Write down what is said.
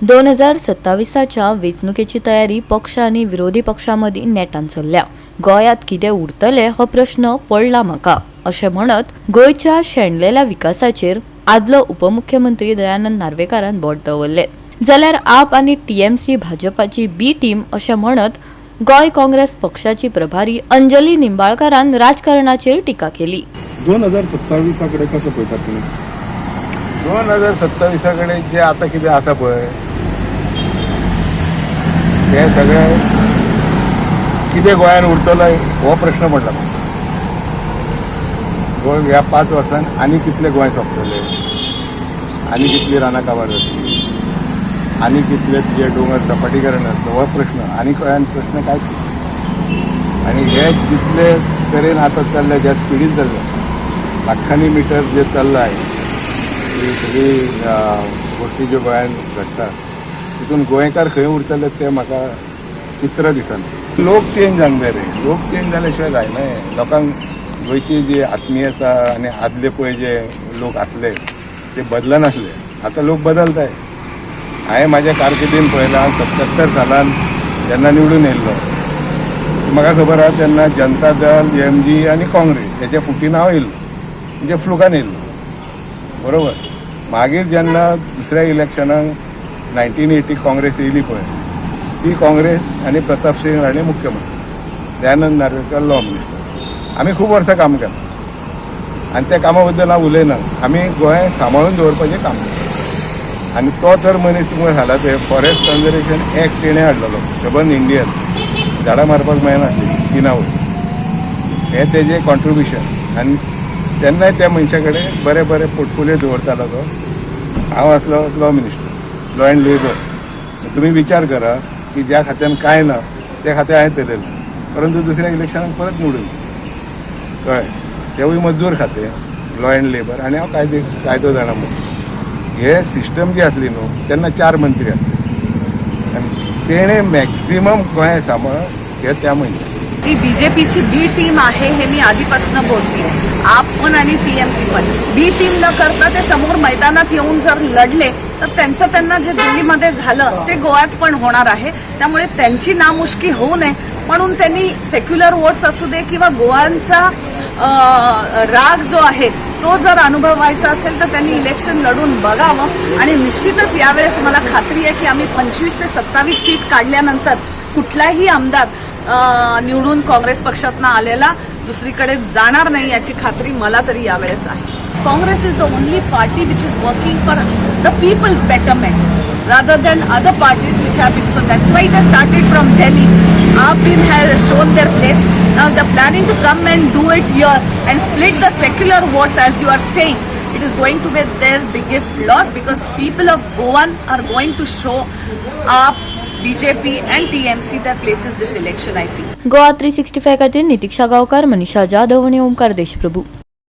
2027च्या वेंचणुकेची तयारी पक्ष आणि विरोधी पक्षांमदी नेटान चल्ल्या। गोयात कितें उरतले हो प्रश्न पडला म्हाका अशें म्हणत गोयच्या शेणलेल्या विकासाचेर आदलो उपमुख्यमंत्री दयानंद नार्वेकारान बोट दवरले। जाल्यार आप आणि टीएमसी भाजपाची बी टीम अशें म्हणत गोय काँग्रेस पक्षाची प्रभारी अंजली निंबाळकारान राजकारणाचेर टिका केली। 2027 कडे कसं पळयतात तुम्ही? 2027 कडे जे आता कितें आसा पळय हे सगळें कितें गोंयान उरतलो हो प्रश्न पडला। गोंय ह्या 5 वर्सांन आनी कितले गोंय सोंपतले, आनी कितली रानां काबार जातली, आनी कितले जे दोंगर सपाटीकरण जातलो हो प्रश्न। आनी गोंयान प्रश्न कांयच ना। आनी हे जितले तरेन आतां चल्ले, ज्या स्पिडीन चल्ले, लाखांनी मिटर जे चल्लाय, ही सगळी गोष्टी ज्यो गोंयान घडटा तितून गोंयकार खंय उरतले ते म्हाका चित्र दिसना। लोक चेंज जावंक जाय रे, लोक चेंज जाल्या शिवाय जायना। लोकांक गोंयची जी आत्मीयता आनी आदले पळय जे लोक आसले ते बदलनासले, आतां लोक बदलताय। हांवें म्हाज्या कारकिर्दीन पळयलां 77 सालान जेन्ना निवडून येयल्लो म्हाका खबर आहा तेन्ना जनता दल, एमजी आनी काँग्रेस हेच्या फुटीन हांव येयल्लो, म्हणजे फ्लुकान येयल्लो, बरोबर। मागीर जेन्ना दुसऱ्या इलेक्शनाक 1980 काँग्रेस येयली पळय, ती काँग्रेस आनी प्रताप सिंग राणे मुख्यमंत्री, दयानंद नार्वेकर लॉ मिनिस्टर। आमी खूब वर्सां काम केलां आनी त्या कामा बद्दल हांव उलयना। आमी गोंय सांबाळून दवरपाचें काम केलां आनी तो तर मनीस तुमकां सांगला ते फॉरेस्ट कन्जर्वेशन एक्ट तेणें हाडलेलो, सबंद इंडियन झाडां मारपाक मेळनासली किनावय, हें तेजें कॉन्ट्रिब्युशन। आनी तेन्नाय त्या मनशा कडेन बरे बरे पोर्टफोलियो दवरतालो तो। हांव आसलो law minister, law end labour. तुमी विचार करा की ज्या खात्यान कांय ना त्या खात्यान हांवें धरयलें, परंतु दुसऱ्या इलेक्शनाक परत निवडून कळ्ळें, तेवूय मजदूर खातें, लॉ एंड लेबर, आनी हांव कायदो जाणा म्हणून। हे सिस्टम जी आसली न्हू तेन्ना 4 मंत्री आसले आनी तेणें मॅक्झिमम गोंय सांबाळ हे त्या मनशान। ही बीजेपीची बी टीम आहे हे मी आधीपासून बोलते। आप पण आणि टीएमसी पण बी टीम न करता ते समोर मैदानात येऊन जर लढले तर त्यांना जे दिल्लीमध्ये झालं ते गोव्यात पण होणार आहे। त्यामुळे त्यांची नामुष्की होऊ नये म्हणून त्यांनी सेक्युलर वोट्स असू दे किंवा गोव्यांचा राग जो आहे तो जर अनुभवायचा असेल तर त्यांनी इलेक्शन लढून बघावं। आणि निश्चितच यावेळेस मला खात्री आहे की आम्ही 25 ते 27 सीट काढल्यानंतर कुठलाही आमदार निवडून काँग्रेस पक्षातनं आलेला दुसरीकडे जाणार नाही याची खात्री मला तरी यावेळेस आहे। Congress is the only party which is working for the people's betterment rather than other parties which have been, so that's why it has started from Delhi. Our team has shown their place. Now they're planning to come and do it here and split the secular votes as you are saying. It is going to be their biggest loss because people of Goa are going to show up BJP and TMC their places this election, I feel. Goa 365 खातीर नितीक्षा गांवकार, मनीषा जाधव आणि ओमकार देशप्रभू।